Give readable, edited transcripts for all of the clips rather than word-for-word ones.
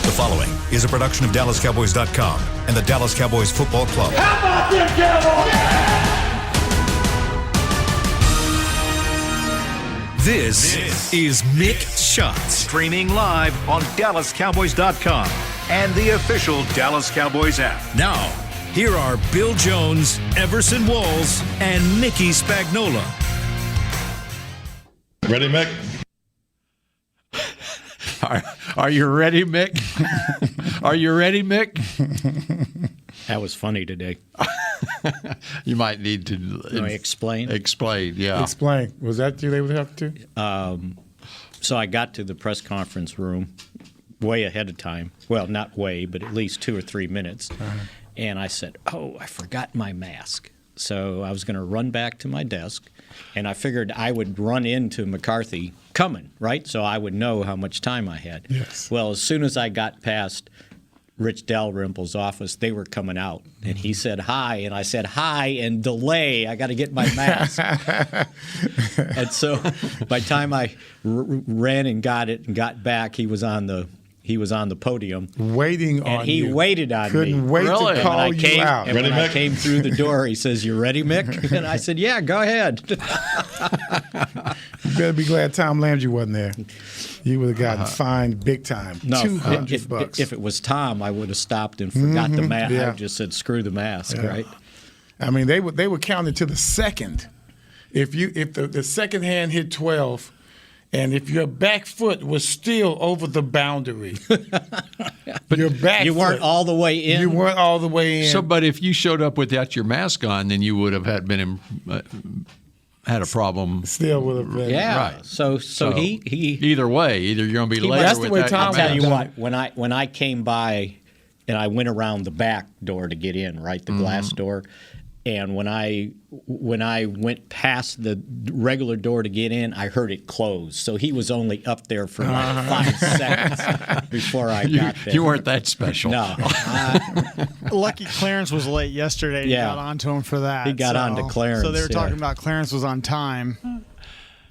The following is a production of DallasCowboys.com and the Dallas Cowboys Football Club. How about them Cowboys? This is Mick Shots, streaming live on DallasCowboys.com and the official Dallas Cowboys app. Now, here are Bill Jones, Everson Walls, and Mickey Spagnola. Ready, Mick? Are you ready, Mick? Are you ready, Mick? That was funny today. You might need to explain. Explain, yeah. Explain. Was that you they would have to? So I got to the press conference room way ahead of time. Well, not way, but at least 2 or 3 minutes. And I said, oh, I forgot my mask. So I was going to run back to my desk, and I figured I would run into McCarthy coming, right? So I would know how much time I had. Yes. Well, as soon as I got past Rich Dalrymple's office, they were coming out, and he said hi, and I said hi and delay. I got to get my mask. And so by the time I ran and got it and got back, he was on the podium Waiting on and he you. wait on Couldn't me. wait Really? to call And you came, out. And when I came through the door, he says, "You ready, Mick?" And I said, "Yeah, go ahead." You better be glad Tom Landry wasn't there. You would have gotten fined big time. No, $200. if it was Tom, I would have stopped and forgot the mask. yeah. I just said, "Screw the mask," right? I mean, they would count it to the second. If the second hand hit 12, and if your back foot was still over the boundary, your back You weren't foot, all the way in. You weren't all the way in. So, but if you showed up without your mask on, then you would have had a problem. Still would have been. Yeah. Right. So he Either way, either you're going to be late that's or the way without Tom your I'll tell mask. you what, when I came by and I went around the back door to get in, right, the glass door, and when I went past the regular door to get in, I heard it close. So he was only up there for like 5 seconds before I got there. You weren't that special. No. Lucky Clarence was late yesterday. Yeah. He got onto him for that. He got onto Clarence, So they were talking yeah. about Clarence was on time.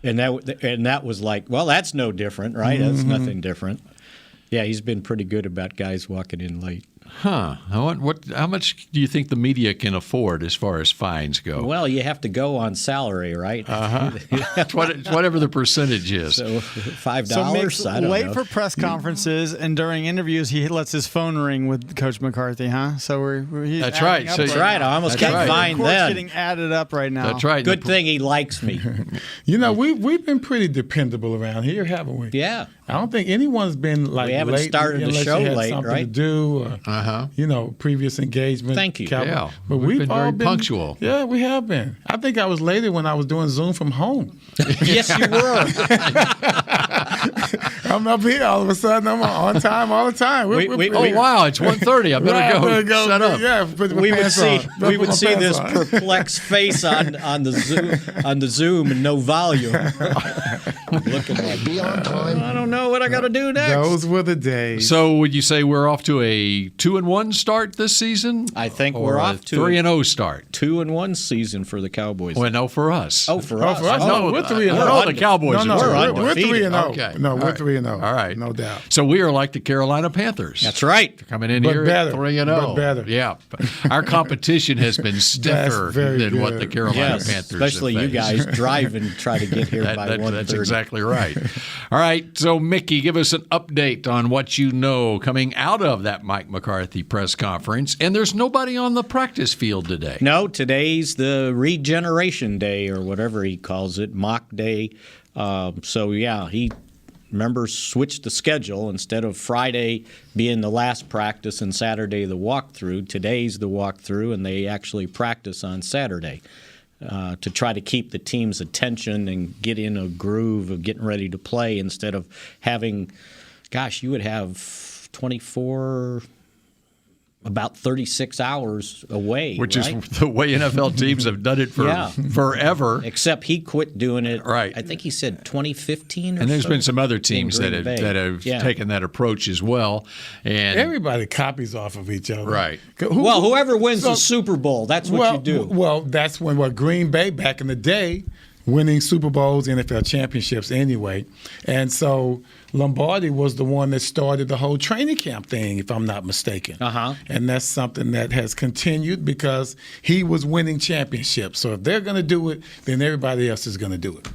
And that was like, well, that's no different, right? That's nothing different. Yeah, he's been pretty good about guys walking in late. Huh. How much do you think the media can afford as far as fines go? Well, you have to go on salary, right? It's whatever the percentage is. So $5, So Mick's I don't late know. for press conferences, and during interviews, he lets his phone ring with Coach McCarthy, huh? So he's That's adding right. up So right That's now. right. I almost That's got right. fined Court's then. getting added up right now. That's right. Good thing he likes me. You know, we've been pretty dependable around here, haven't we? Yeah. I don't think anyone's been like We haven't late started the unless show you had late, something right? to do or, previous engagement. Thank you. Yeah. But We've been all very punctual. Yeah, we have been. I think I was later when I was doing Zoom from home. Yes, you were. I'm up here all of a sudden. I'm on time all the time. We- Oh, wow. It's 1:30. I better go. Set up. Yeah, put my we would pants see on. we Put would my see pants this on. perplexed face on the Zoom and no volume. Looking like, I don't know what I got to do next. Those were the days. So would you say we're off to a 2-1 start this season? I think or we're a off to 3-0 start? 2-1 season for the Cowboys. Well, no, for us. Oh, for us. for us? Oh, No, we're 3-0. No, the Cowboys No, are we're 2-1. 3-0. Okay. No, All we're right. 3-0. All right. No doubt. So we are like the Carolina Panthers. That's right. Coming in But here better. at 3-0. But better. Yeah. Our competition has been stiffer very than what good. the Carolina Yes, Panthers especially have you faced. guys drive and try to get here by 1:30. That's exactly right. All right. So, Mickey, give us an update on what you know coming out of that Mike McCarthy press conference. And there's nobody on the practice field today. No, today's the regeneration day or whatever he calls it, mock day. So, yeah, he switched the schedule. Instead of Friday being the last practice and Saturday the walkthrough, today's the walkthrough, and they actually practice on Saturday to try to keep the team's attention and get in a groove of getting ready to play instead of having, you would have 24 about 36 hours away, Which right? is the way NFL teams have done it for Yeah. forever. Except he quit doing it. Right. I think he said 2015. And there's so been some other teams in that Green Bay. have Yeah. taken that approach as well. And Everybody copies off of each other. Right. Whoever wins the Super Bowl, that's what you do. Well, that's when Green Bay back in the day winning Super Bowls, NFL championships anyway. And so Lombardi was the one that started the whole training camp thing, if I'm not mistaken. And that's something that has continued because he was winning championships. So if they're going to do it, then everybody else is going to do it.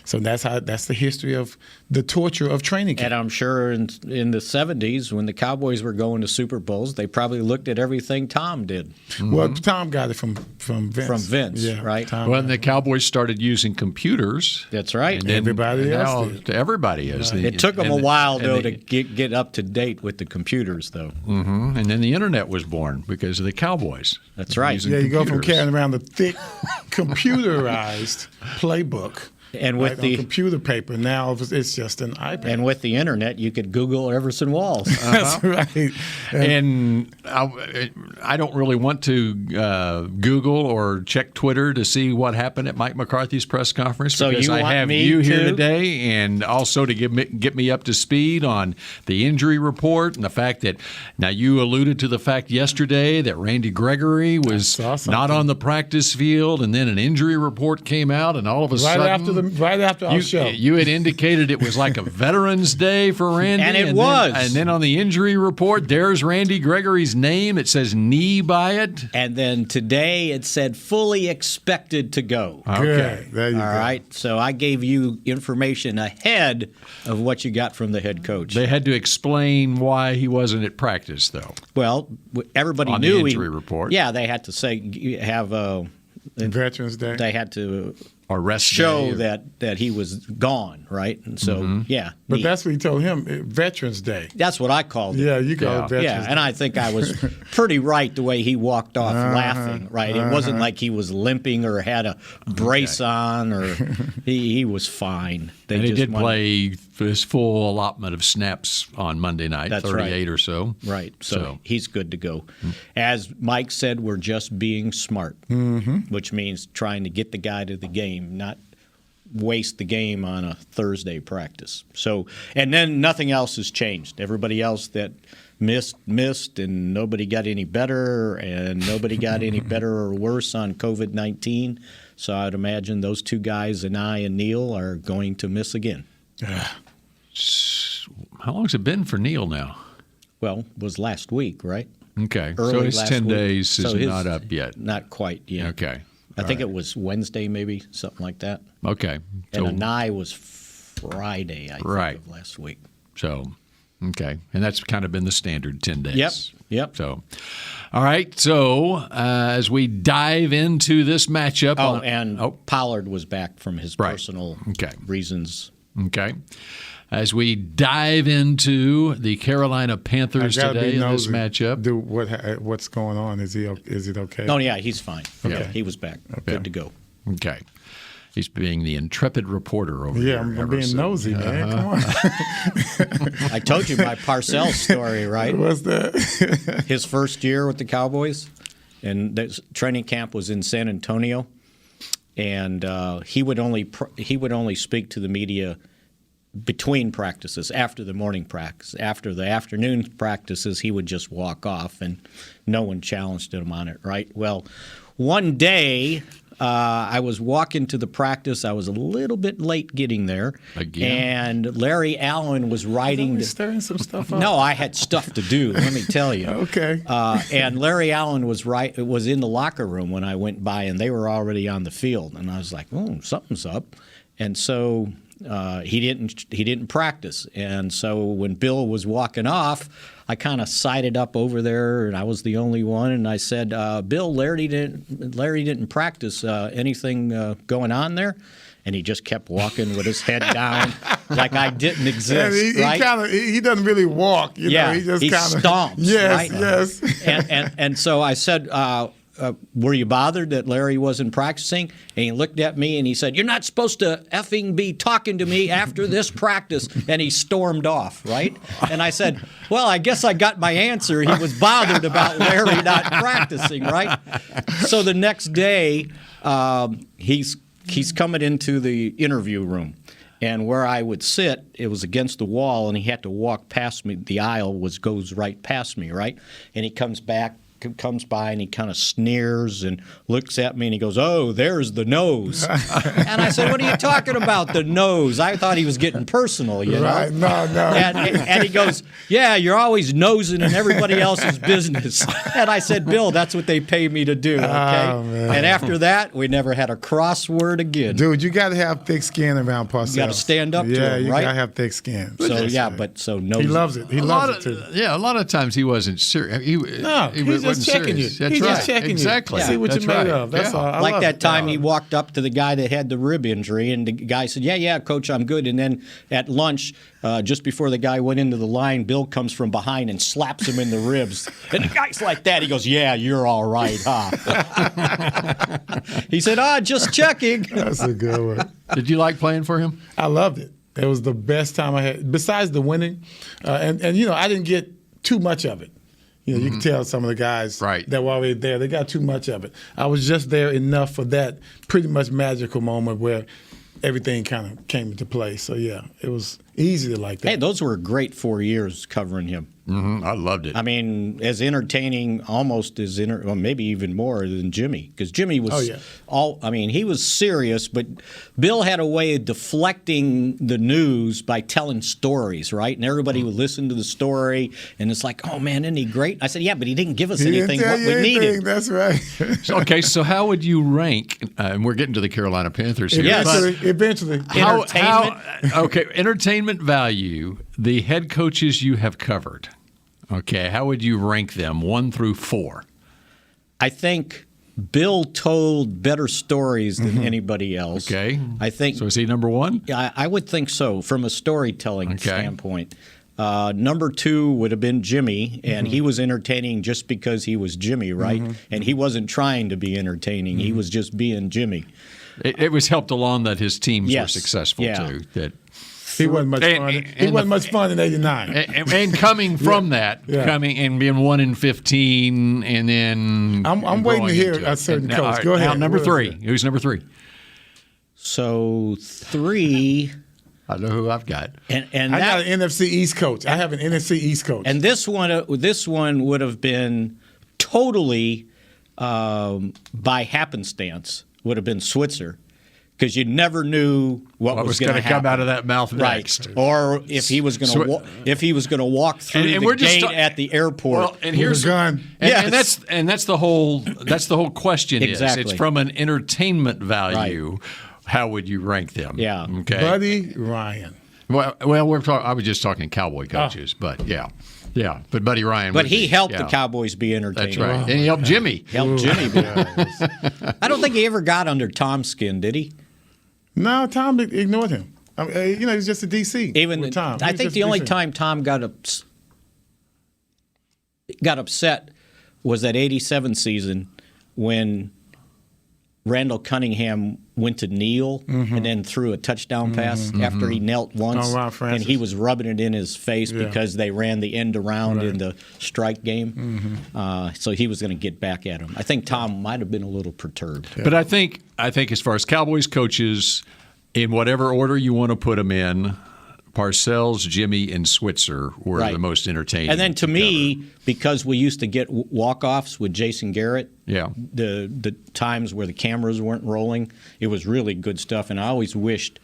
So that's the history of the torture of training camp. And I'm sure in the 70s, when the Cowboys were going to Super Bowls, they probably looked at everything Tom did. Well, Tom got it from Vince. From Vince, yeah, right? Tom When the Cowboys started using computers. That's right. And then, Everybody else now did. Everybody is. It took them a while, though, to get up to date with the computers, though. And then the internet was born because of the Cowboys. That's right. using Yeah, you go from computers. carrying around the thick computerized playbook And with on the computer paper. Now it's just an iPad. and with the internet, you could Google Everson Walls. That's right. And I don't really want to Google or check Twitter to see what happened at Mike McCarthy's press conference. So because you I want have me you here to? today, and also to get me up to speed on the injury report and the fact that now you alluded to the fact yesterday that Randy Gregory was saw something. not on the practice field, and then an injury report came out, and all of a sudden Right after our show. you had indicated it was like a Veterans Day for Randy. And it then- was. and then on the injury report, there's Randy Gregory's name. It says knee by it. And then today it said fully expected to go. Good. Okay. There you All go. right. So I gave you information ahead of what you got from the head coach. They had to explain why he wasn't at practice, though. Well, everybody On the knew injury report. Yeah, they had to say Veterans Day. they had to Or rest show day or- that he was gone, right? And so yeah, But neat. that's what he told him, Veterans Day. That's what I called it. Yeah, you call Yeah. it Veterans Yeah, Day. and I think I was pretty right the way he walked off laughing, right? It wasn't like he was limping or had a brace on or he was fine. They And he just did wanted- play his full allotment of snaps on Monday night, That's 38 right. or so. Right, so he's good to go. As Mike said, we're just being smart, which means trying to get the guy to the game, not waste the game on a Thursday practice. So, and then nothing else has changed. Everybody else that missed, and nobody got any better, and nobody got any better or worse on COVID-19. So I'd imagine those two guys, and I and Neil, are going to miss again. How long's it been for Neil now? Well, it was last week, right? Okay. Early So his last 10 week. days So is his- not up yet. Not quite yet. Okay. I think it was Wednesday, maybe, something like that. Okay. And Anai was Friday, I think, Right. of last week. So, okay. And that's kind of been the standard 10 days. Yep. So, all right. So, as we dive into this matchup. Pollard was back from his Right. personal Okay. reasons. Okay. As we dive into the Carolina Panthers I gotta today be in this nosy. matchup. What's going on? Is it okay? Oh, yeah, he's fine. Okay. He was back. Good to go. Okay. He's being the intrepid reporter over here. Yeah, I'm being Everson. nosy, man. Come on. I told you my Parcells story, right? What's that? His first year with the Cowboys, and the training camp was in San Antonio, and he would only speak to the media between practices, after the morning practice. After the afternoon practices, he would just walk off, and no one challenged him on it, right? Well, one day I was walking to the practice. I was a little bit late getting there. Again? And Larry Allen was writing. Stirring some stuff up. No, I had stuff to do, let me tell you. Okay. And Larry Allen was in the locker room when I went by, and they were already on the field. And I was like, oh, something's up. And so he didn't practice. And so when Bill was walking off, I kind of sided up over there, and I was the only one. And I said, Bill, Larry didn't practice. Anything going on there? And he just kept walking with his head down like I didn't exist. And he doesn't really walk. You know, he just he kind of stomps. Yes, right? yes. And so I said, were you bothered that Larry wasn't practicing? And he looked at me and he said, you're not supposed to effing be talking to me after this practice. And he stormed off, right? And I said, well, I guess I got my answer. He was bothered about Larry not practicing, right? So the next day, he's coming into the interview room. And where I would sit, it was against the wall, and he had to walk past me. The aisle goes right past me, right? And he comes back comes by and he kind of sneers and looks at me and he goes, "Oh, there's the nose." And I said, "What are you talking about, the nose?" I thought he was getting personal, you know? Right? No. And he goes, "Yeah, you're always nosing in everybody else's business." And I said, "Bill, that's what they pay me to do." Okay. Oh, man. And after that, we never had a crossword again. Dude, you got to have thick skin around Parcells. You got to stand up to Yeah, him, you right? got to have thick skin. So nose. He loves it. He loves it too. Yeah, a lot of times he wasn't serious. He's just checking you. That's He's right. just checking exactly. you. See what That's you're made right. of. That's Yeah. all. I Like love that it. time he walked up to the guy that had the rib injury, and the guy said, "Yeah, Coach, I'm good." And then at lunch, just before the guy went into the line, Bill comes from behind and slaps him in the ribs. And the guy's like that. He goes, "Yeah, you're all right, huh?" He said, just checking. That's a good one. Did you like playing for him? I loved it. It was the best time I had, besides the winning. And I didn't get too much of it. You can tell some of the guys that were already there, they got too much of it. I was just there enough for that pretty much magical moment where everything kind of came into play. So, yeah, it was easy to like that. Hey, those were great 4 years covering him. I loved it. I mean, as entertaining, almost as well, maybe even more than Jimmy, because Jimmy was he was serious, but Bill had a way of deflecting the news by telling stories, right? And everybody would listen to the story, and it's like, "Oh man, isn't he great?" I said, "Yeah, but he didn't give us anything what we needed." That's right. Okay, so how would you rank? And we're getting to the Carolina Panthers here. Eventually. Entertainment value. The head coaches you have covered. Okay, how would you rank them 1 through 4? I think Bill told better stories than anybody else. Okay. I think. So is he number 1? Yeah, I would think so from a storytelling standpoint. Number 2 would have been Jimmy, and he was entertaining just because he was Jimmy, right? And he wasn't trying to be entertaining; he was just being Jimmy. It was helped along that his teams were successful too. That he wasn't much fun. He wasn't much fun in '89. And coming from that, coming and being 1-15, and then I'm waiting to hear a certain coach. Go ahead. Now, number 3. Who's number 3? So 3. I know who I've got. And I got an NFC East coach. I have an NFC East coach. And this one would have been totally by happenstance. Would have been Switzer, because you never knew what was going to come out of that mouth next, or if he was going to walk through the gate at the airport. Well, and here's a gun. And that's the whole question. Exactly. It's from an entertainment value. Right. How would you rank them? Yeah. Okay. Buddy Ryan. Well, I was just talking Cowboy coaches, but yeah. Yeah, but Buddy Ryan. But he helped the Cowboys be entertaining. That's right. And he helped Jimmy. I don't think he ever got under Tom's skin, did he? No, Tom ignored him. I mean, he's just a DC. Even with Tom. I think the only time Tom got upset was that '87 season when Randall Cunningham went to kneel and then threw a touchdown pass after he knelt once, and he was rubbing it in his face because they ran the end around in the strike game. So he was going to get back at him. I think Tom might have been a little perturbed. But I think as far as Cowboys coaches, in whatever order you want to put them in, Parcells, Jimmy, and Switzer were the most entertaining. And then to me, because we used to get walk-offs with Jason Garrett, the times where the cameras weren't rolling, it was really good stuff. And I always wished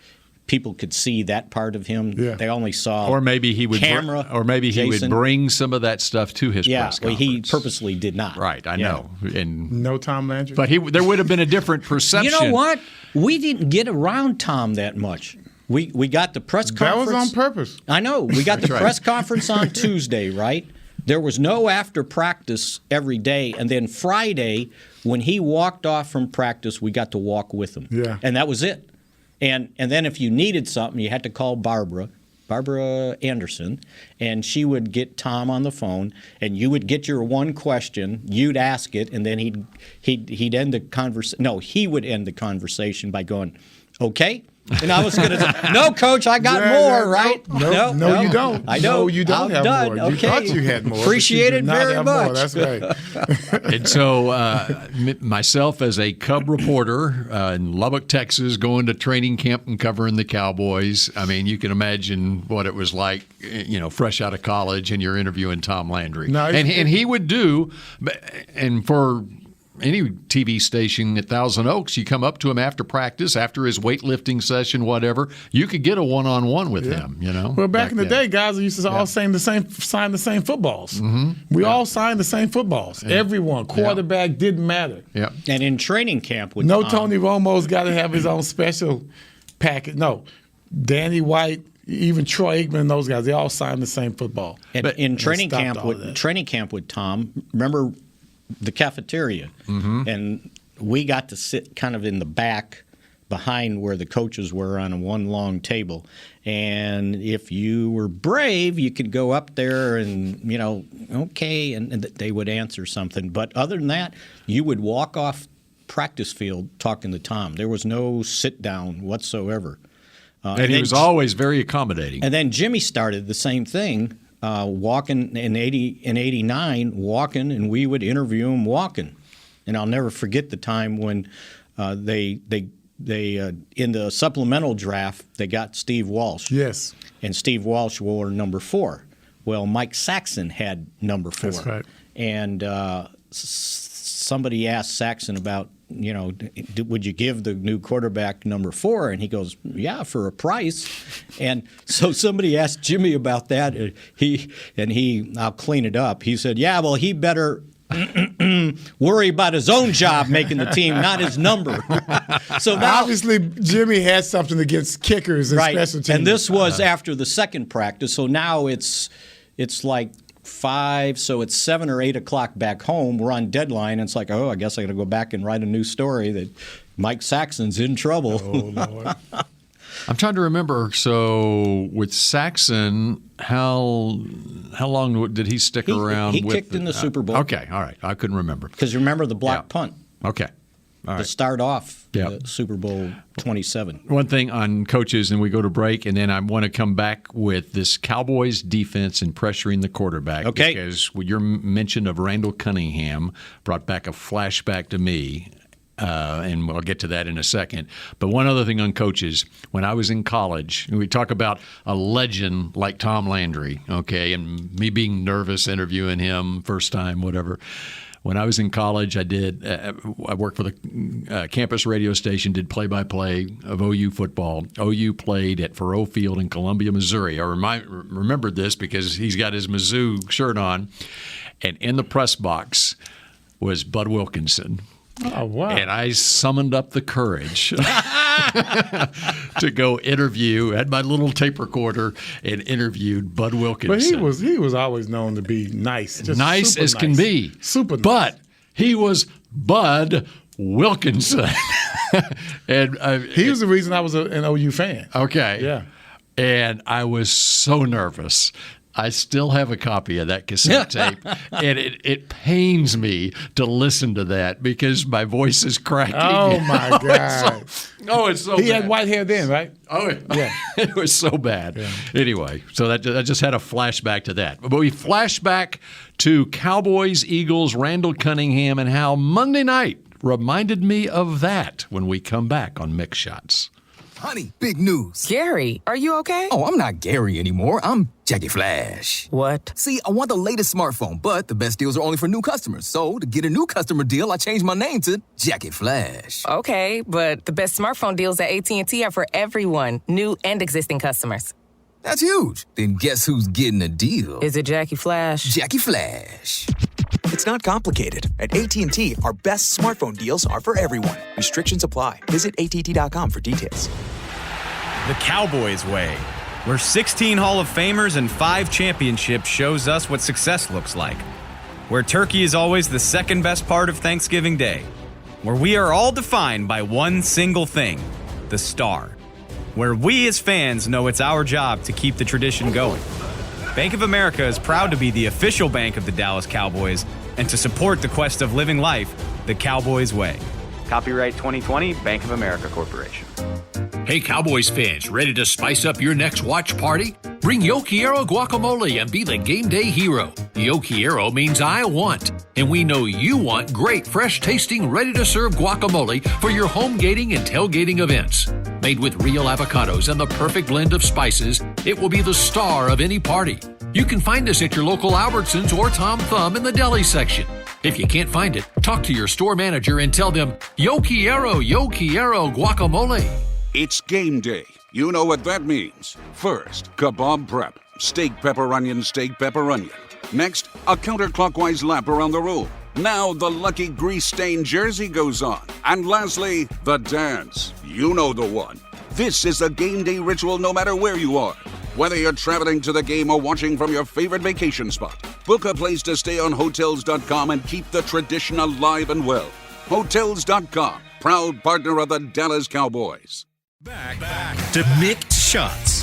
people could see that part of him. Yeah. They only saw or maybe he would camera. Or maybe he would bring some of that stuff to his press conference. Well, he purposely did not. Right, I know. And no Tom Landry. But there would have been a different perception. You know what? We didn't get around Tom that much. We got the press conference. That was on purpose. I know. We got the press conference on Tuesday, right? There was no after practice every day. And then Friday, when he walked off from practice, we got to walk with him. Yeah. And that was it. And then if you needed something, you had to call Barbara Anderson, and she would get Tom on the phone, and you would get your one question, you'd ask it, and then he'd end the conversation. No, he would end the conversation by going, Okay. And I was going to say, no, Coach, I got more, right? No, you don't. I don't. No, you don't I'm have done. more. You Okay. thought you had more. Appreciate it but you do not very have much. More. That's right. And so, myself as a Cub reporter in Lubbock, Texas, going to training camp and covering the Cowboys. I mean, you can imagine what it was like, fresh out of college, and you're interviewing Tom Landry. No, and he would do, and for any TV station at Thousand Oaks, you come up to him after practice, after his weightlifting session, whatever. You could get a one-on-one with him. Well, back in the day, guys used to all sign the same footballs. Mm-hmm. We all signed the same footballs. Yeah. Everyone, quarterback, didn't matter. Yeah. And in training camp with Tom, Tony Romo's got to have his own special package. No, Danny White, even Troy Aikman, and those guys, they all signed the same football. And in training camp with Tom, remember the cafeteria, and we got to sit kind of in the back behind where the coaches were on one long table. And if you were brave, you could go up there and, okay, and they would answer something. But other than that, you would walk off practice field talking to Tom. There was no sit down whatsoever. And he was always very accommodating. And then Jimmy started the same thing. Walking in 89, walking, and we would interview him walking. And I'll never forget the time when they in the supplemental draft they got Steve Walsh. Yes. And Steve Walsh wore number 4. Well, Mike Saxon had number 4. That's right. And somebody asked Saxon about, would you give the new quarterback number 4? And he goes, yeah, for a price. And so somebody asked Jimmy about that. I'll clean it up. He said, yeah, well, he better worry about his own job making the team, not his number. So now, obviously, Jimmy had something against kickers and special teams. And this was after the second practice. So now it's like 5, so it's 7 or 8 o'clock back home. We're on deadline, and it's like, I guess I got to go back and write a new story that Mike Saxon's in trouble. Oh, Lord. I'm trying to remember. So with Saxon, how long did he stick around? He kicked in the Super Bowl. Okay, all right. I couldn't remember. Because remember the block punt. Okay. All right. To start off the Super Bowl 27. One thing on coaches, and we go to break, and then I want to come back with this Cowboys defense and pressuring the quarterback. Okay. Because your mention of Randall Cunningham brought back a flashback to me, and I'll get to that in a second. But one other thing on coaches, when I was in college, we talk about a legend like Tom Landry, okay, and me being nervous interviewing him first time, whatever. When I was in college, I worked for the campus radio station, did play-by-play of OU football. OU played at Faurot Field in Columbia, Missouri. I remembered this because he's got his Mizzou shirt on. And in the press box was Bud Wilkinson. Oh, wow. And I summoned up the courage to go interview, had my little tape recorder, and interviewed Bud Wilkinson. But he was always known to be nice. Just nice as can be. Super nice. But he was Bud Wilkinson. And he was the reason I was an OU fan. Okay. Yeah. And I was so nervous. I still have a copy of that cassette tape, and it pains me to listen to that because my voice is cracking. Oh, my God. It's so bad. He had white hair then, right? Oh, yeah. It was so bad. Yeah. Anyway, so I just had a flashback to that. But we flash back to Cowboys, Eagles, Randall Cunningham, and how Monday night reminded me of that when we come back on Mix Shots. Honey, big news. Gary, are you okay? Oh, I'm not Gary anymore. I'm Jackie Flash. What? See, I want the latest smartphone, but the best deals are only for new customers. So to get a new customer deal, I changed my name to Jackie Flash. Okay, but the best smartphone deals at AT&T are for everyone, new and existing customers. That's huge. Then guess who's getting a deal? Is it Jackie Flash? Jackie Flash. It's not complicated. At AT&T, our best smartphone deals are for everyone. Restrictions apply. Visit att.com for details. The Cowboys way, where 16 Hall of Famers and 5 championships shows us what success looks like. Where turkey is always the second best part of Thanksgiving Day. Where we are all defined by one single thing, the star. Where we as fans know it's our job to keep the tradition going. Bank of America is proud to be the official bank of the Dallas Cowboys and to support the quest of living life the Cowboys way. Copyright 2020, Bank of America Corporation. Hey, Cowboys fans, ready to spice up your next watch party? Bring Yo Quiero guacamole and be the game day hero. Yo Quiero means I want, and we know you want great, fresh-tasting, ready-to-serve guacamole for your home gating and tailgating events. Made with real avocados and the perfect blend of spices, it will be the star of any party. You can find us at your local Albertsons or Tom Thumb in the deli section. If you can't find it, talk to your store manager and tell them, Yo Quiero guacamole. It's game day. You know what that means. First, kebab prep. Steak, pepper, onion, steak, pepper, onion. Next, a counterclockwise lap around the room. Now the lucky grease-stained jersey goes on. And lastly, the dance. You know the one. This is a game day ritual no matter where you are. Whether you're traveling to the game or watching from your favorite vacation spot, book a place to stay on Hotels.com and keep the tradition alive and well. Hotels.com, proud partner of the Dallas Cowboys. Back to Mixed Shots.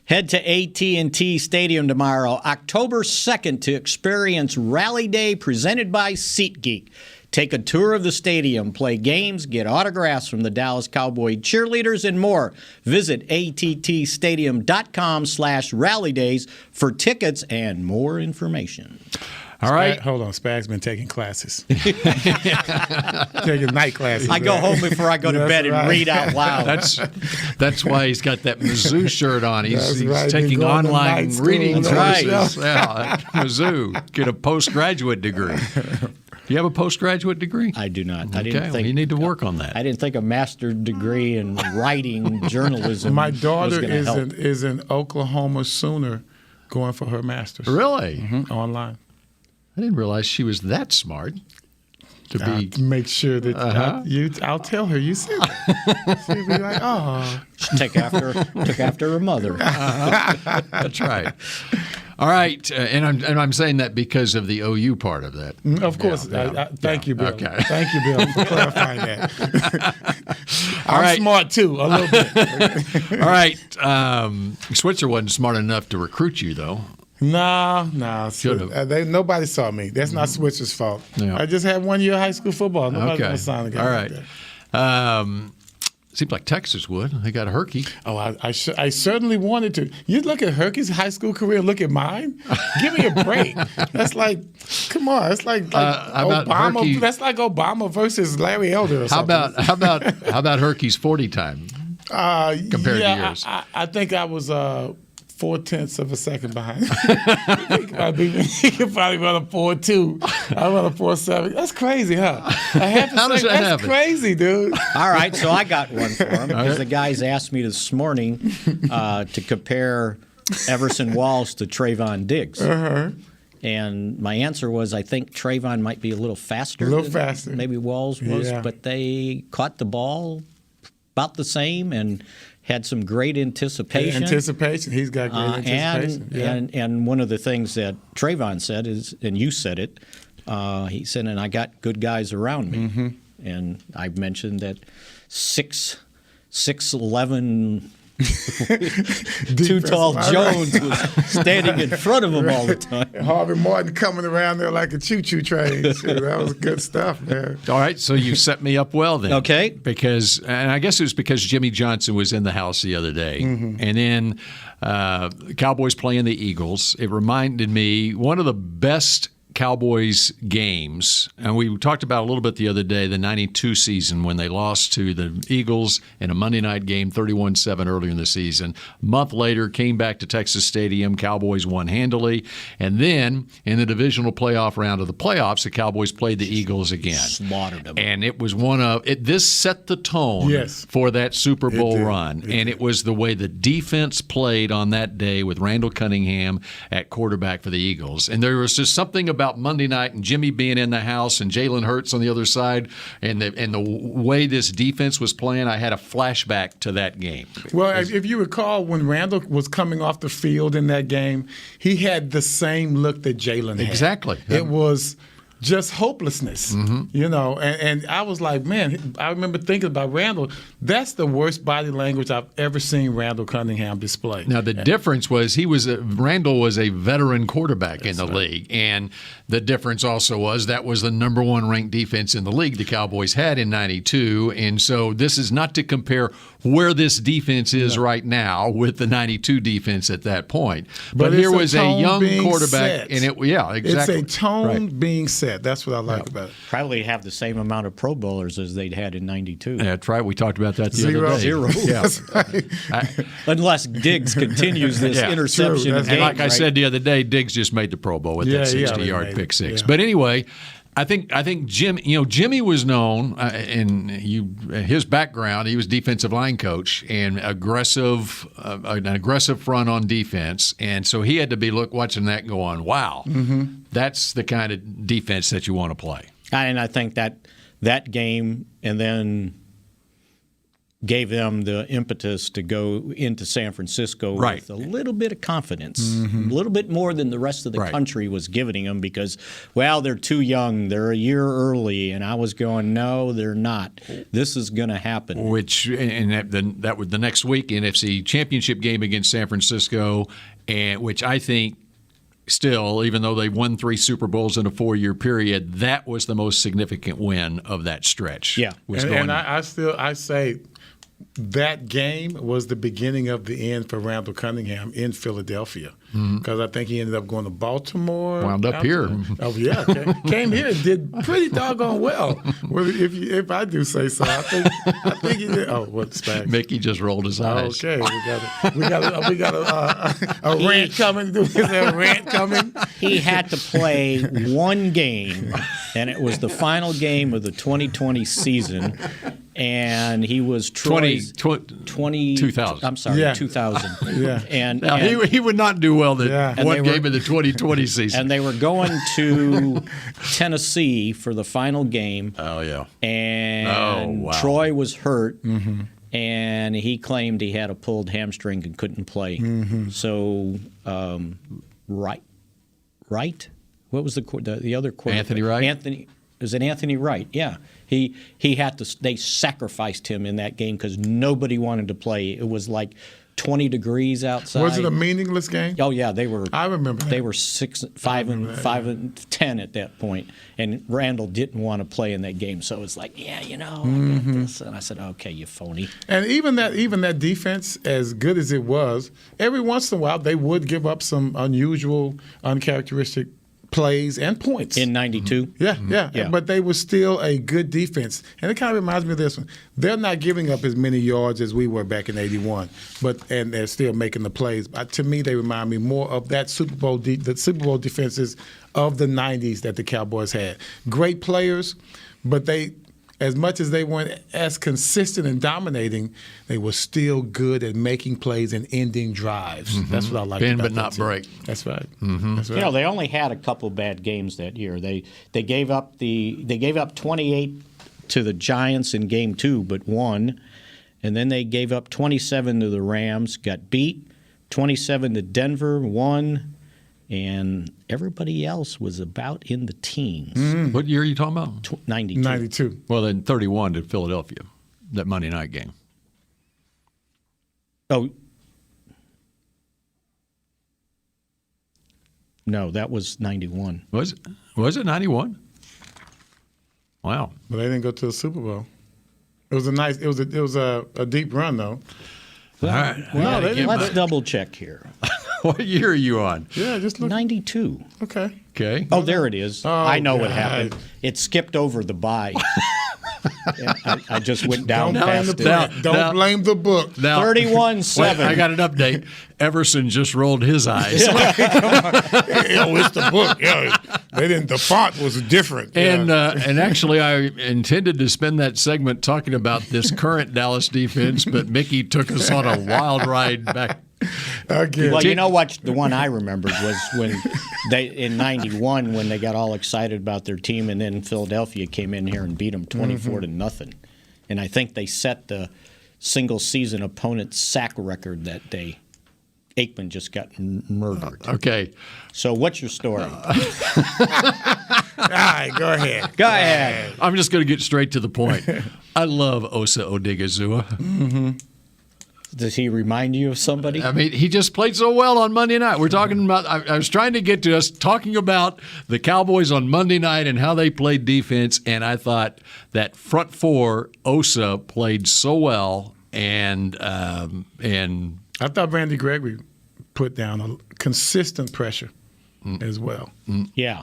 Head to AT&T Stadium tomorrow, October 2nd, to experience Rally Day presented by SeatGeek. Take a tour of the stadium, play games, get autographs from the Dallas Cowboy cheerleaders, and more. Visit attstadium.com/rallydays for tickets and more information. All right. Hold on. Spag's been taking classes. Taking night classes. I go home before I go to bed and read out loud. That's why he's got that Mizzou shirt on. He's right. taking online reading courses. Right. Yeah, at Mizzou. Get a postgraduate degree. Do you have a postgraduate degree? I do not. I Okay, didn't think you need to work on that. I didn't think a master's degree in writing journalism. My daughter was is an Oklahoma Sooner going for her master's. Really? Online. I didn't realize she was that smart. To make sure that I'll tell her you said that. She'll be like, oh. She took after her mother. That's right. All right, and I'm saying that because of the OU part of that. Of course. Thank you, Bill. Okay. Thank you, Bill, for clarifying that. I'm right. smart, too, a little bit. All right. Switzer wasn't smart enough to recruit you, though. No. Nobody saw me. That's not Switzer's fault. Yeah. I just had 1 year of high school football. Nobody's going to sign a guy like that. Seems like Texas would. They got Herky. Oh, I certainly wanted to. You look at Herky's high school career, look at mine. Give me a break. That's like, come on. It's like Obama. Herky? That's like Obama versus Larry Elder or something. How about Herky's 40 time compared to yours? I think I was 0.4 of a second behind. He could probably run a 4.2. I run a 4.7. That's crazy, huh? How does that happen? That's crazy, dude. All right, so I got one for him because the guys asked me this morning to compare Everson Walls to Trayvon Diggs. And my answer was I think Trayvon might be a little faster. Maybe Walls was, but they caught the ball about the same and had some great anticipation. He's got great anticipation. And one of the things that Trayvon said is, and you said it, he said, and I got good guys around me. And I mentioned that 6'11", too tall Jones was standing in front of him all the time. Harvey Martin coming around there like a choo-choo train. That was good stuff, man. All right, so you set me up well then. Okay. And I guess it was because Jimmy Johnson was in the house the other day. And then Cowboys playing the Eagles. It reminded me one of the best Cowboys games, and we talked about a little bit the other day, the 92 season when they lost to the Eagles in a Monday night game 31-7 earlier in the season. A month later, came back to Texas Stadium. Cowboys won handily. And then in the divisional playoff round of the playoffs, the Cowboys played the Eagles again. Slaughtered them. And it was this set the tone for that Super Bowl run. It was the way the defense played on that day with Randall Cunningham at quarterback for the Eagles. And there was just something about Monday night and Jimmy being in the house and Jalen Hurts on the other side and the way this defense was playing, I had a flashback to that game. Well, if you recall, when Randall was coming off the field in that game, he had the same look that Jalen had. Exactly. It was just hopelessness, And I was like, man, I remember thinking about Randall. That's the worst body language I've ever seen Randall Cunningham display. Now the difference was Randall was a veteran quarterback in the league, and the difference also was that was the number one ranked defense in the league the Cowboys had in '92, and so this is not to compare where this defense is right now with the '92 defense at that point. But here was a young quarterback, set. and exactly. It's a tone being set. That's what I like about it. Probably have the same amount of Pro Bowlers as they'd had in '92. That's right. We talked about that the other day. Zero. Yeah. Unless Diggs continues this interception. And like I said the other day, Diggs just made the Pro Bowl with that 60-yard pick six. Yeah. But anyway, I think Jimmy was known in his background. He was defensive line coach and an aggressive front on defense, and so he had to be watching that going, wow, that's the kind of defense that you want to play. And I think that game, and then gave them the impetus to go into San Francisco with a little bit of confidence, a little bit more than the rest of the country was giving them because, well, they're too young. They're a year early. And I was going, no, they're not. This is going to happen. That was the next week, NFC Championship game against San Francisco, and which I think still, even though they won 3 Super Bowls in a 4-year period, that was the most significant win of that stretch. Yeah. I say that game was the beginning of the end for Randall Cunningham in Philadelphia because I think he ended up going to Baltimore. Wound up here. Oh, yeah. Came here and did pretty doggone well. If I do say so. I think he did. Oh, what's back? Mickey just rolled his eyes. Okay. We got a rant coming. Is there a rant coming? He had to play one game, and it was the final game of the 2020 season. And he was Troy's 2000. I'm sorry, 2000. Yeah. And he would not do well one game of the 2020 season. And they were going to Tennessee for the final game. Oh yeah. And Troy was hurt. And he claimed he had a pulled hamstring and couldn't play. So, Wright. What was the other quarterback? Anthony Wright. Was it Anthony Wright? Yeah. He had to. They sacrificed him in that game because nobody wanted to play. It was like 20 degrees outside. Was it a meaningless game? Oh yeah, they were. I remember. They were 5 and 10 at that point, and Randall didn't want to play in that game. So it was like, I got this, and I said, okay, you phony. And even that defense, as good as it was, every once in a while they would give up some unusual, uncharacteristic plays and points. In 92? Yeah. But they were still a good defense. And it kind of reminds me of this one. They're not giving up as many yards as we were back in 81, and they're still making the plays. To me, they remind me more of that the Super Bowl defenses of the 90s that the Cowboys had. Great players, but as much as they weren't as consistent and dominating, they were still good at making plays and ending drives. That's what I like about that. Bend but not break. That's right. That's right. They only had a couple bad games that year. They gave up 28 to the Giants in game 2, but won, and then they gave up 27 to the Rams, got beat, 27 to Denver, won. And everybody else was about in the teens. What year are you talking about? 92. 92. Well, then 31 to Philadelphia, that Monday night game. Oh. No, that was 91. Was it 91? Wow. But they didn't go to the Super Bowl. It was a deep run though. All right. No, they didn't. Let's double check here. What year are you on? Yeah, just look. 92. Okay. Oh, there it is. I know what God. happened. It skipped over the bye. I just went down Don't blame past the it. book. Don't blame the book. Now, 31-7. I got an update. Everson just rolled his eyes. It's the book. Yeah, they didn't. The font was different. And actually, I intended to spend that segment talking about this current Dallas defense, but Mickey took us on a wild ride back. Well, you know what? The one I remembered was when in '91 when they got all excited about their team, and then Philadelphia came in here and beat them 24-0, and I think they set the single season opponent sack record that day. Aikman just got murdered. Okay. So what's your story? All right, go ahead. Go ahead. I'm just going to get straight to the point. I love Osa Odigizua. Mm-hmm. Does he remind you of somebody? I mean, he just played so well on Monday night. We're talking about, I was trying to get to us talking about the Cowboys on Monday night and how they played defense, and I thought that front four, Osa, played so well, and I thought Randy Gregory put down a consistent pressure as well. Yeah.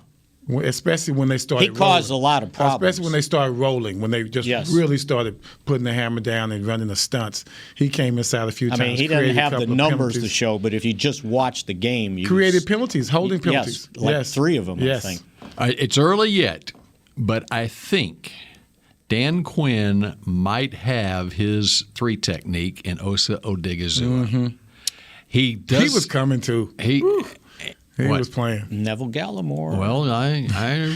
Especially when they started He caused rolling. a lot of problems. Especially when they started rolling, when they just really started putting the hammer down and running the stunts. He came inside a few times. I mean, he doesn't have the numbers to show, but if you just watch the game, you created penalties, holding penalties. Yes, like 3 of them, I think. It's early yet, but I think Dan Quinn might have his 3 technique in Osa Odigizua. Mm-hmm. He was coming too. He was playing. Neville Gallimore. Well, I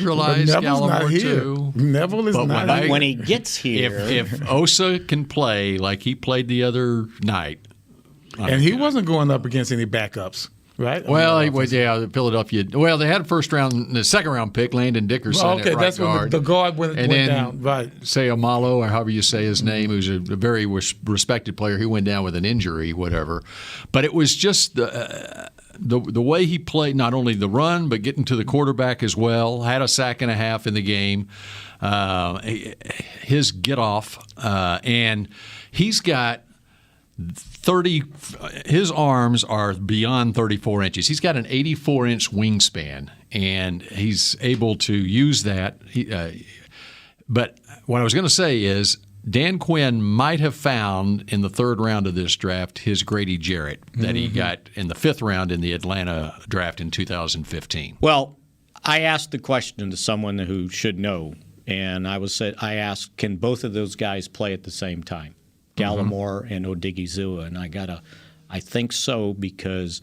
realize Gallimore too. Neville is not here. When he gets here. If Osa can play like he played the other night. And he wasn't going up against any backups, right? Well, Philadelphia. Well, they had a the second round pick, Landon Dickerson. Well, okay, at right that's guard. when the guard went down. Right. Sayamalo, or however you say his name, who's a very respected player, he went down with an injury, whatever. But it was just the way he played, not only the run, but getting to the quarterback as well. Had a sack and a half in the game. His get off, and he's got 30. His arms are beyond 34 inches. He's got an 84-inch wingspan, and he's able to use that. But what I was going to say is, Dan Quinn might have found in the 3rd round of this draft his Grady Jarrett that he got in the 5th round in the Atlanta draft in 2015. Well, I asked the question to someone who should know, and I asked, can both of those guys play at the same time, Gallimore and Odigizua? And I think so, because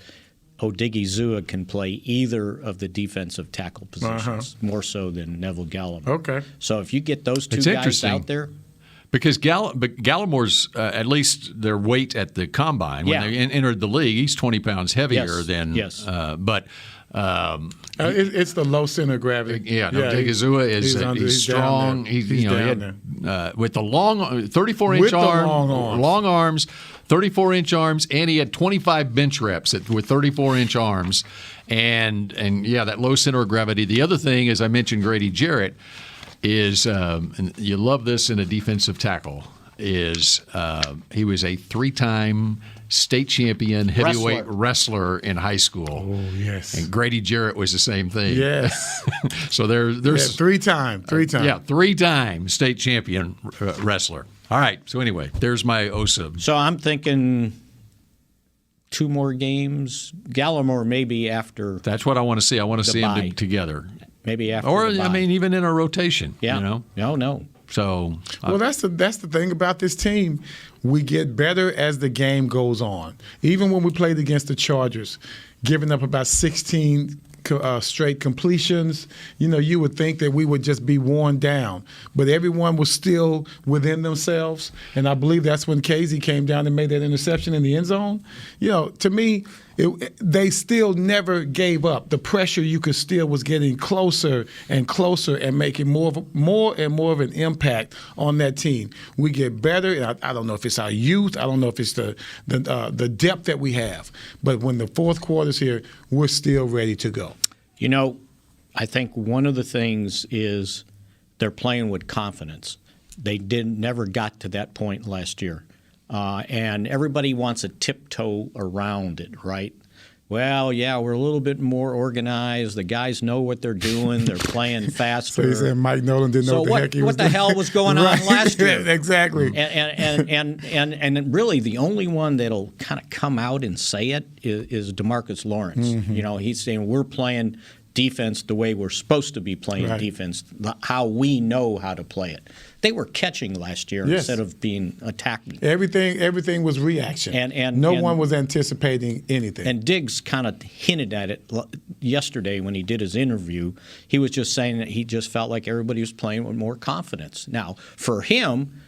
Odigizua can play either of the defensive tackle positions, more so than Neville Gallimore. Okay. So if you get those two guys out there. Because Gallimore's, at least their weight at the combine, when they entered the league, he's 20 pounds heavier than. Yes. It's the low center of gravity. Odigizua he's strong. He had with the long 34-inch long arms, 34-inch arms, and he had 25 bench reps with 34-inch arms, and that low center of gravity. The other thing, as I mentioned, Grady Jarrett. Is and you love this in a defensive tackle, is he was a 3-time state champion heavyweight wrestler in high school. Oh, yes. And Grady Jarrett was the same thing. Yes. So there's 3-time. 3-time. 3-time state champion wrestler. All right. So anyway, there's my Osa. So I'm thinking 2 more games. Gallimore maybe after. That's what I want to see. I want to see them together. Maybe after. Or the bye. I mean, even in a rotation. Yeah. You know? No. So. Well, that's the thing about this team. We get better as the game goes on. Even when we played against the Chargers, giving up about 16 straight completions, you would think that we would just be worn down. But everyone was still within themselves. And I believe that's when Casey came down and made that interception in the end zone. To me, they still never gave up. The pressure was getting closer and closer and making more and more of an impact on that team. We get better. I don't know if it's our youth. I don't know if it's the depth that we have. But when the 4th quarter's here, we're still ready to go. I think one of the things is they're playing with confidence. They never got to that point last year. And everybody wants to tiptoe around it, right? Well, we're a little bit more organized. The guys know what they're doing. They're playing faster. So you said Mike Nolan didn't know what the heck he was doing. What the hell was going on last year? Exactly. And really, the only one that'll kind of come out and say it is DeMarcus Lawrence. Mm-hmm. He's saying we're playing defense the way we're supposed to be playing defense, how we know how to play it. They were catching last year instead of being attacking. Everything was reaction. And no one was anticipating anything. And Diggs kind of hinted at it yesterday when he did his interview. He was just saying that he just felt like everybody was playing with more confidence. Now, for him,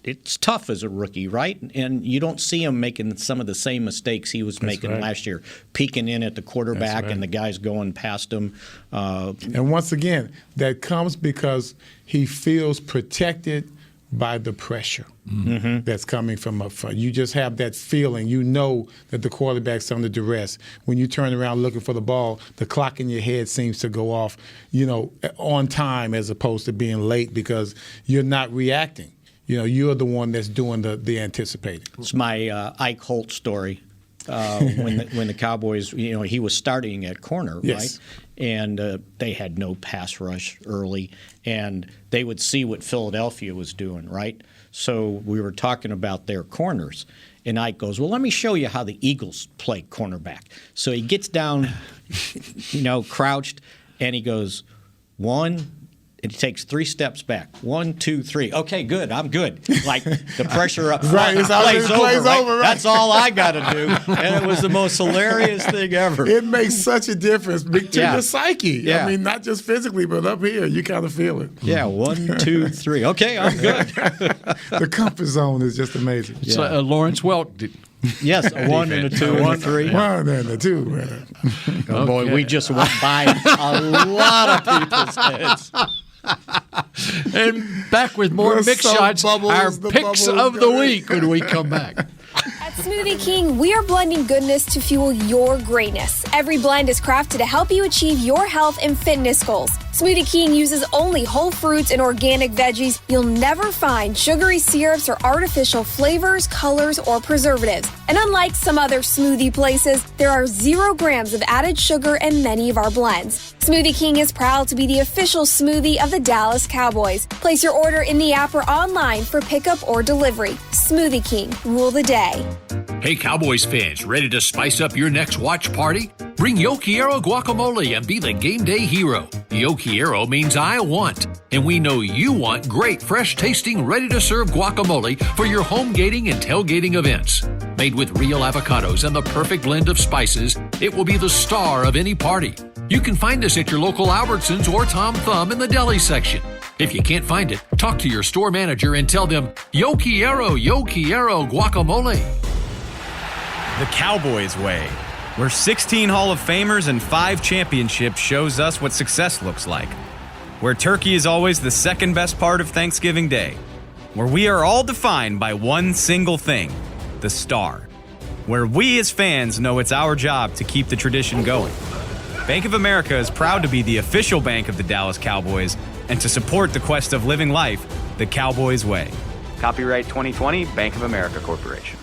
it's tough as a rookie, right? And you don't see him making some of the same mistakes he was making last year, peeking in at the quarterback and the guys going past him. And once again, that comes because he feels protected by the pressure that's coming from up front. You just have that feeling. You know that the quarterback's under duress. When you turn around looking for the ball, the clock in your head seems to go off, on time as opposed to being late because you're not reacting. You're the one that's doing the anticipating. It's my Ike Holt story. When the Cowboys, he was starting at corner, right? And they had no pass rush early, and they would see what Philadelphia was doing, right? So we were talking about their corners, and Ike goes, well, let me show you how the Eagles play cornerback. So he gets down, crouched, and he goes, 1, and he takes 3 steps back. 1, 2, 3. Okay, good. I'm good. Like the pressure up front. Right, it's plays over. Right? That's all I got to do. And it was the most hilarious thing ever. It makes such a difference to your psyche. Yeah. I mean, not just physically, but up here, you kind of feel it. Yeah, 1, 2, 3. Okay, I'm good. The comfort zone is just amazing. So, Lawrence Welk. Yes, a 1 and a 2 and a 3. 1 and a 2. Oh, boy, we just went by a lot of people's heads. And back with more Mix Shots, our picks of the week when we come back. At Smoothie King, we are blending goodness to fuel your greatness. Every blend is crafted to help you achieve your health and fitness goals. Smoothie King uses only whole fruits and organic veggies. You'll never find sugary syrups or artificial flavors, colors, or preservatives. And unlike some other smoothie places, there are 0 grams of added sugar in many of our blends. Smoothie King is proud to be the official smoothie of the Dallas Cowboys. Place your order in the app or online for pickup or delivery. Smoothie King, rule the day. Hey, Cowboys fans, ready to spice up your next watch party? Bring Yo Quiero guacamole and be the game day hero. Yo Quiero means I want, and we know you want great, fresh-tasting, ready-to-serve guacamole for your home gating and tailgating events. Made with real avocados and the perfect blend of spices, it will be the star of any party. You can find us at your local Albertsons or Tom Thumb in the deli section. If you can't find it, talk to your store manager and tell them, Yo Quiero guacamole. The Cowboys way, where 16 Hall of Famers and 5 championships shows us what success looks like. Where turkey is always the second best part of Thanksgiving Day. Where we are all defined by one single thing, the star. Where we as fans know it's our job to keep the tradition going. Bank of America is proud to be the official bank of the Dallas Cowboys and to support the quest of living life the Cowboys way. Copyright 2020, Bank of America Corporation.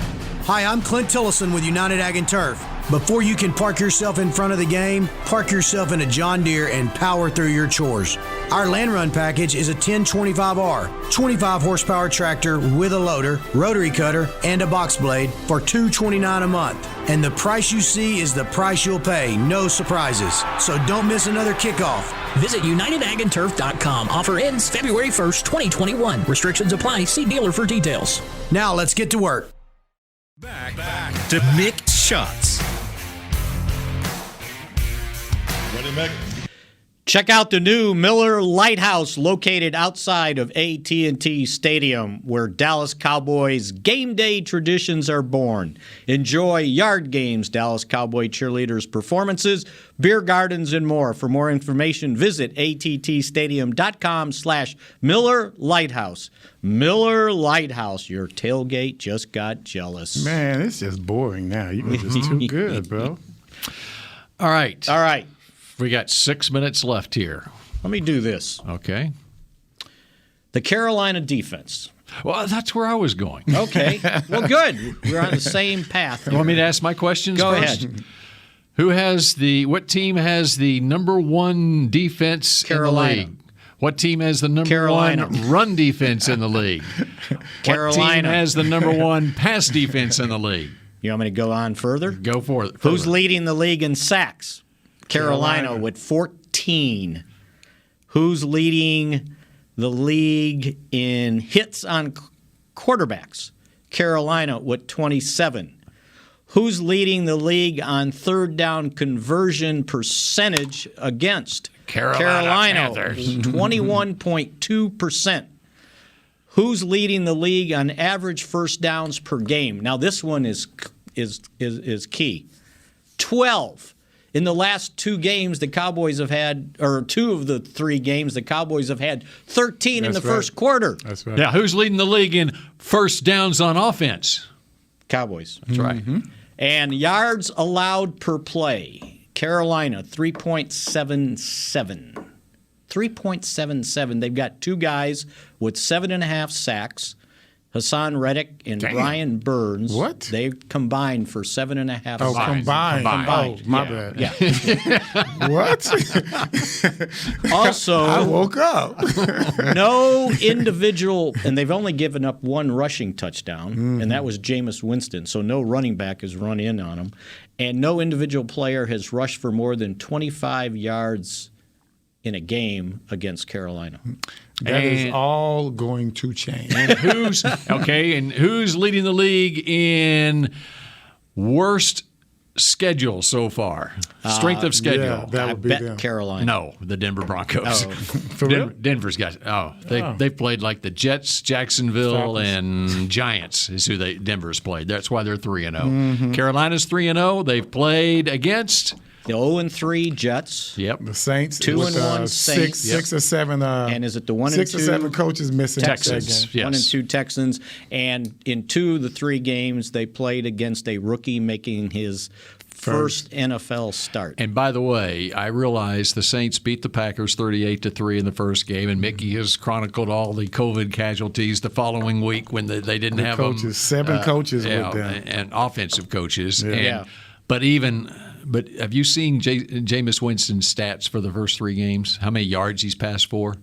Hi, I'm Clint Tillison with United Ag and Turf. Before you can park yourself in front of the game, park yourself in a John Deere and power through your chores. Our Land Run package is a 1025R, 25 horsepower tractor with a loader, rotary cutter, and a box blade for $229 a month. And the price you see is the price you'll pay, no surprises. So don't miss another kickoff. Visit UnitedAgAndTurf.com. Offer ends February 1st, 2021. Restrictions apply. See dealer for details. Now let's get to work. Back to Mixed Shots. Ready, Mick? Check out the new Miller Lighthouse located outside of AT&T Stadium, where Dallas Cowboys game day traditions are born. Enjoy yard games, Dallas Cowboy cheerleaders performances, beer gardens, and more. For more information, visit attstadium.com/Miller Lighthouse. Miller Lighthouse, your tailgate just got jealous. Man, it's just boring now. You were just too good, bro. All right. All right. We got 6 minutes left here. Let me do this. Okay. The Carolina defense. Well, that's where I was going. Okay. Well, good. We're on the same path here. You want me to ask my questions Go first? ahead. What team has the number 1 defense Carolina. in the league? What team has the number Carolina. 1 run defense in the league? Carolina. What team has the number 1 pass defense in the league? You want me to go on further? Go for it. Who's leading the league in sacks? Carolina with 14. Who's leading the league in hits on quarterbacks? Carolina with 27. Who's leading the league on third down conversion percentage against? Carolina Panthers. 21.2%. Who's leading the league on average first downs per game? Now this one is key. 12. In the last 2 games, the Cowboys have had, or 2 of the 3 games, the Cowboys have had 13 in the first quarter. That's right. Now, who's leading the league in first downs on offense? Cowboys. That's right. And yards allowed per play. Carolina, 3.77. 3.77. They've got 2 guys with 7.5 sacks. Hassan Reddick and Brian Burns. What? They combined for 7.5 Oh, sacks. combined. Oh, my bad. Yeah. What? Also, I woke up. no individual, and they've only given up 1 rushing touchdown, and that was Jameis Winston. So no running back has run in on them. And no individual player has rushed for more than 25 yards in a game against Carolina. That is all going to change. And who's leading the league in worst schedule so far? Strength of schedule. Yeah, that would be them. Carolina. No, the Denver Broncos. Oh. For real? Denver's got. They've played like the Jets, Jacksonville, and Giants is who Denver's played. That's why they're 3-0. Carolina's 3-0. They've played against the 0-3 Jets. Yep. The Saints. 2-1 Saints. 6 or 7. And is it the 1-2? 6 or 7 coaches missing Texans. that game. 1 and 2 Texans. And in 2 of the 3 games, they played against a rookie making his first NFL start. And by the way, I realize the Saints beat the Packers 38-3 in the first game, and Mickey has chronicled all the COVID casualties the following week when they didn't have coaches, them. 7 coaches with them. And offensive coaches. Yeah. But have you seen Jameis Winston's stats for the first 3 games? How many yards he's passed for?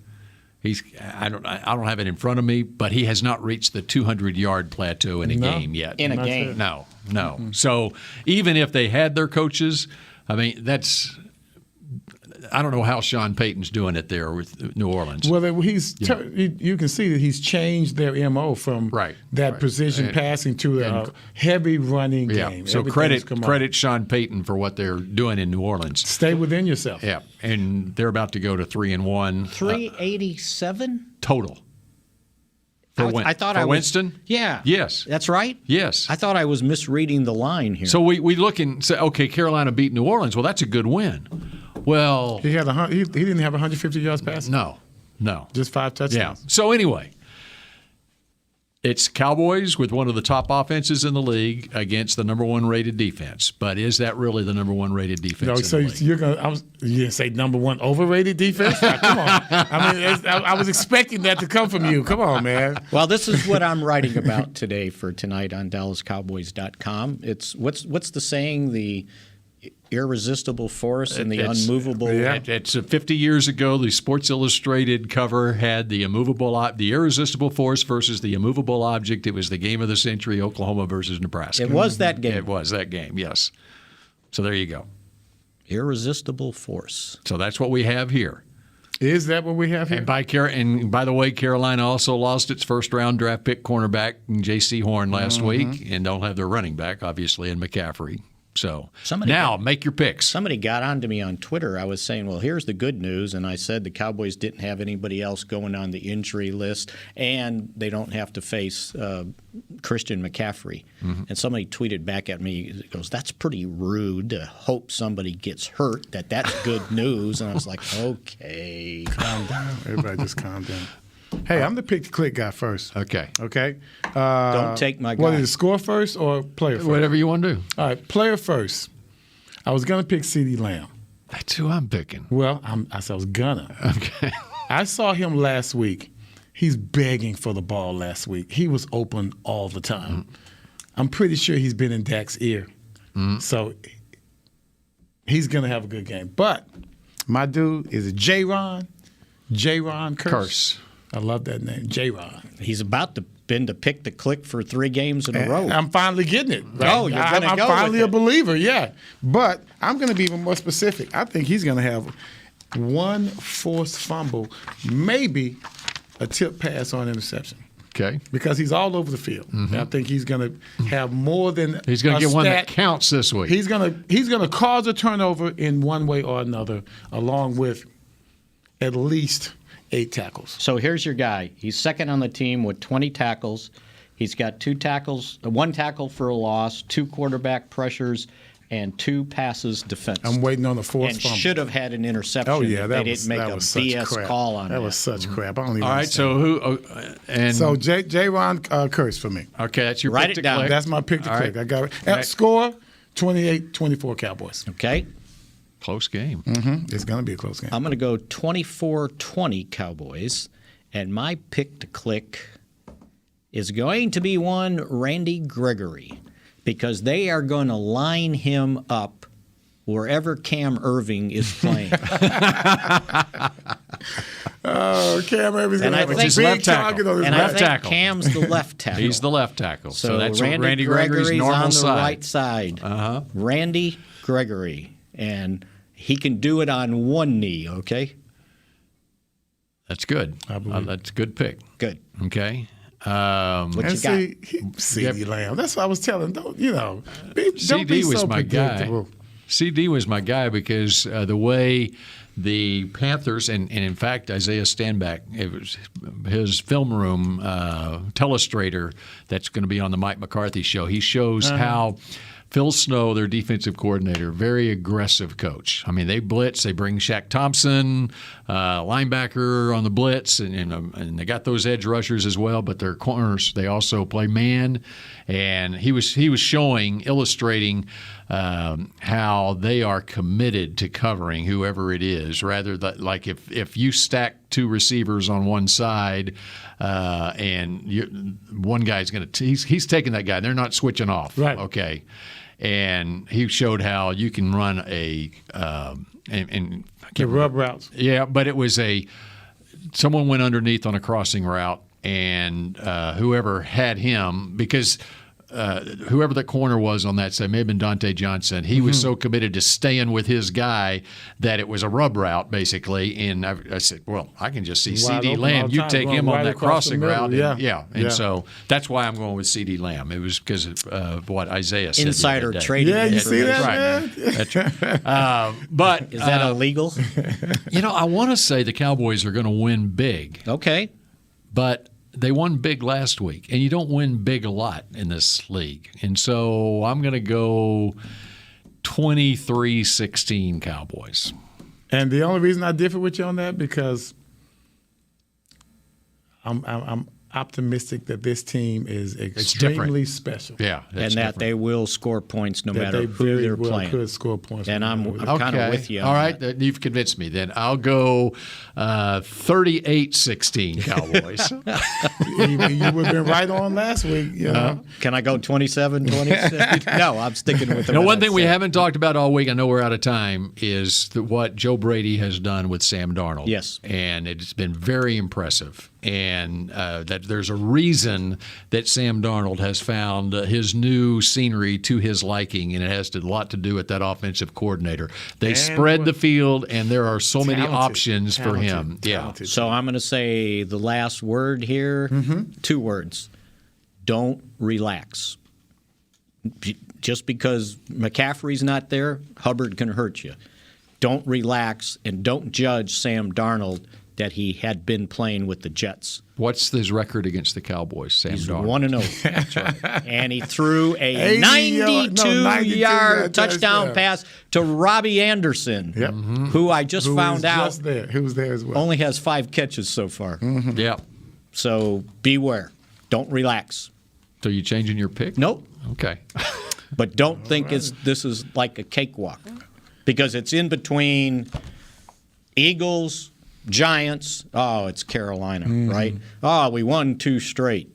I don't have it in front of me, but he has not reached the 200-yard plateau in a game yet. In a game. No. Mm-hmm. So even if they had their coaches, I mean, I don't know how Sean Payton's doing it there with New Orleans. Well, you can see that he's changed their MO from that precision passing to a heavy running game. So credit Sean Payton for what they're doing in New Orleans. Stay within yourself. Yeah, and they're about to go to 3-1. 387 total. I thought for Winston? Yeah. Yes. That's right? Yes. I thought I was misreading the line here. So we look and say, okay, Carolina beat New Orleans. Well, that's a good win. Well, he didn't have 150 yards passing. No. Just 5 touchdowns. Yeah. So anyway, it's Cowboys with one of the top offenses in the league against the number 1 rated defense. But is that really the number 1 rated defense? So you're gonna say number 1 overrated defense? Now, come on. I mean, I was expecting that to come from you. Come on, man. Well, this is what I'm writing about today for tonight on DallasCowboys.com. It's what's the saying? The irresistible force and the unmovable. Yeah. It's 50 years ago. The Sports Illustrated cover had the irresistible force versus the immovable object. It was the game of the century, Oklahoma versus Nebraska. It was that game. It was that game. Yes. So there you go. Irresistible force. So that's what we have here. Is that what we have here? And by the way, Carolina also lost its first-round draft pick cornerback, J.C. Horn, last week, and don't have their running back, obviously, in McCaffrey. So make your picks. Somebody got on to me on Twitter. I was saying, well, here's the good news. And I said the Cowboys didn't have anybody else going on the injury list, and they don't have to face Christian McCaffrey. Mm-hmm. And somebody tweeted back at me, goes, that's pretty rude to hope somebody gets hurt, that's good news. And I was like, okay. Calm down. Everybody just calm down. Hey, I'm the pick-to-click guy first. Okay. Don't take my guy. What is it, score first or player first? Whatever you want to do. All right, player first. I was going to pick CeeDee Lamb. That's who I'm picking. Well, I said I was gonna. Okay. I saw him last week. He's begging for the ball last week. He was open all the time. Mm-hmm. I'm pretty sure he's been in Dak's ear. Mm-hmm. So he's going to have a good game. But my dude is J-Ron Curse. I love that name, J-Ron. He's about to pick the click for 3 games in a row. I'm finally getting it. Right? Oh, you're going to go I'm finally with a believer, yeah. But I'm going to be even more specific. I think he's going to have 1 forced fumble, maybe a tip pass or an interception. Okay. Because he's all over the field. Mm-hmm. I think he's going to have more than he's going to get one that counts this week. He's going to cause a turnover in one way or another, along with at least 8 tackles. So here's your guy. He's second on the team with 20 tackles. He's got 2 tackles, 1 tackle for a loss, 2 quarterback pressures, and 2 passes defense. I'm waiting on the 4th and fumble. should have had an interception. Oh yeah, if that they was didn't make that a was such BS crap. call on that was such crap. I don't even. All right, understand. so who? So J-Ron Curse for me. Okay, that's your Write pick it to down. click. That's my pick to All click. right. I got it. Right. Score 28-24 Cowboys. Okay. Close game. It's going to be a close game. I'm going to go 24-20 Cowboys, and my pick to click is going to be one Randy Gregory, because they are going to line him up wherever Cam Irving is playing. Oh, Cam Irving's going to have a Which is big left tackle. target on his And left I think tackle. Cam's the left tackle. He's the left tackle. So that's Randy Gregory's normal on the side. right side. Uh-huh. Randy Gregory. And he can do it on one knee, okay? That's good. I believe. That's a good pick. Good. Okay. What you got? CD Lamb. That's what I was telling him. Don't CD be was so my guy. predictable. CD was my guy because the way the Panthers and in fact Isaiah Stanback, it was his film room telestrator that's going to be on the Mike McCarthy show. He shows how Phil Snow, their defensive coordinator, very aggressive coach. I mean, they blitz. They bring Shaq Thompson, linebacker on the blitz, and they got those edge rushers as well. But their corners, they also play man. And he was illustrating how they are committed to covering whoever it is. Rather than like if you stack 2 receivers on one side, and one guy's going to he's taking that guy. They're not switching off. Right. Okay. And he showed how you can run a and The rub routes. Yeah, but it was someone went underneath on a crossing route, and whoever had him, because whoever the corner was on that side, may have been Dante Johnson, he was so committed to staying with his guy that it was a rub route, basically. And I said, well, I can just see CD Lamb. You take him on that crossing route. And so that's why I'm going with CD Lamb. It was because of what Isaiah said. Insider trading. Yeah, you see that, right. man? That's right. But Is that illegal? I want to say the Cowboys are going to win big. Okay. But they won big last week, and you don't win big a lot in this league. And so I'm going to go 23-16 Cowboys. And the only reason I differ with you on that, because I'm optimistic that this team is extremely special. Yeah, and that they will score points no matter who they're playing. Could score points. And I'm kind of with you on All right, that. you've convinced me. Then I'll go 38-16 Cowboys. You would have been right on last week. You know? Can I go 27-26? No, I'm sticking with the one thing we haven't talked about all week, I know we're out of time, is what Joe Brady has done with Sam Darnold. Yes. And it's been very impressive. And that there's a reason that Sam Darnold has found his new scenery to his liking, and it has a lot to do with that offensive coordinator. They spread the field, and there are so many options for him. Yeah. So I'm going to say the last word here, 2 words. Don't relax. Just because McCaffrey's not there, Hubbard can hurt you. Don't relax, and don't judge Sam Darnold that he had been playing with the Jets. What's his record against the Cowboys, Sam Darnold? He's 1-0. That's right. And he threw a 92-yard touchdown pass to Robbie Anderson, who I just found out who was there as well. only has 5 catches so far. Yeah. So beware. Don't relax. So you changing your pick? Nope. Okay. But don't think this is like a cakewalk, because it's in between Eagles, Giants. Oh, it's Carolina, right? Oh, we won 2 straight.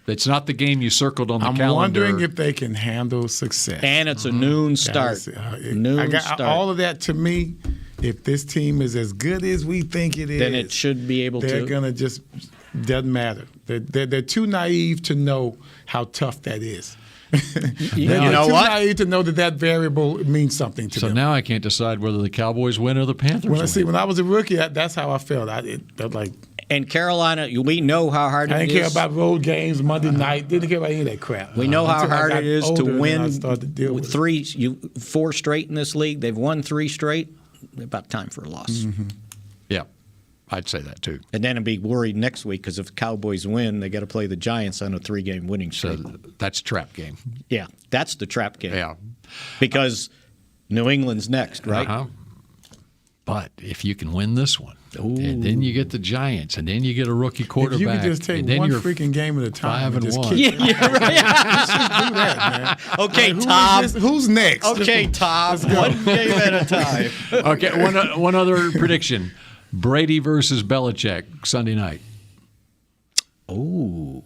It's not the game you circled on the calendar. I'm wondering if they can handle success. And it's a noon start. Start. All of that, to me, if this team is as good as we think it is, then it should be able they're going to just – doesn't matter. They're too naive to know how tough that is. You know too what? naive to know that variable means something to them. So now I can't decide whether the Cowboys win or the Panthers win. When I was a rookie, that's how I felt. And Carolina, we know how hard it is. I didn't care about road games, Monday night. Didn't care about any of that crap. We know how hard it is to win 4 straight in this league. They've won 3 straight. About time for a loss. Yeah. I'd say that too. And then I'd be worried next week because if the Cowboys win, they got to play the Giants on a 3-game winning streak. So that's a trap game. Yeah, that's the trap game. Yeah. Because New England's next, right? Uh-huh. But if you can win this one, and then you get the Giants, and then you get a rookie quarterback. If you can just take one freaking game at a time. 5-1. Yeah, right. Let's just do that, man. Okay, like, Tom. Who's next? Okay, Tom. One game at a time. Okay, one other prediction. Brady versus Belichick, Sunday night. Oh.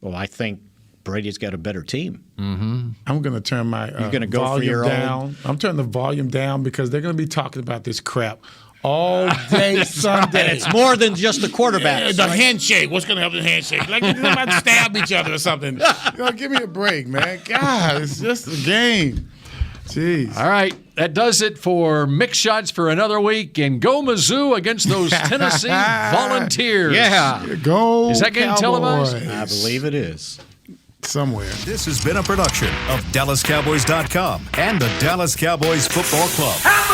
Well, I think Brady's got a better team. Mm-hmm. I'm going to turn my You're gonna go volume for your down. own? I'm turning the volume down because they're going to be talking about this crap all day Sunday. And it's more than just the quarterbacks. The handshake. What's going to help the handshake? Like they're about to stab each other or something. Give me a break, man. God, it's just a game. Jeez. All right, that does it for Mix Shots for another week. And go Mizzou against those Tennessee Volunteers. Yeah. Go Is that game Cowboys. televised? I believe it is. Somewhere. This has been a production of DallasCowboys.com and the Dallas Cowboys Football Club.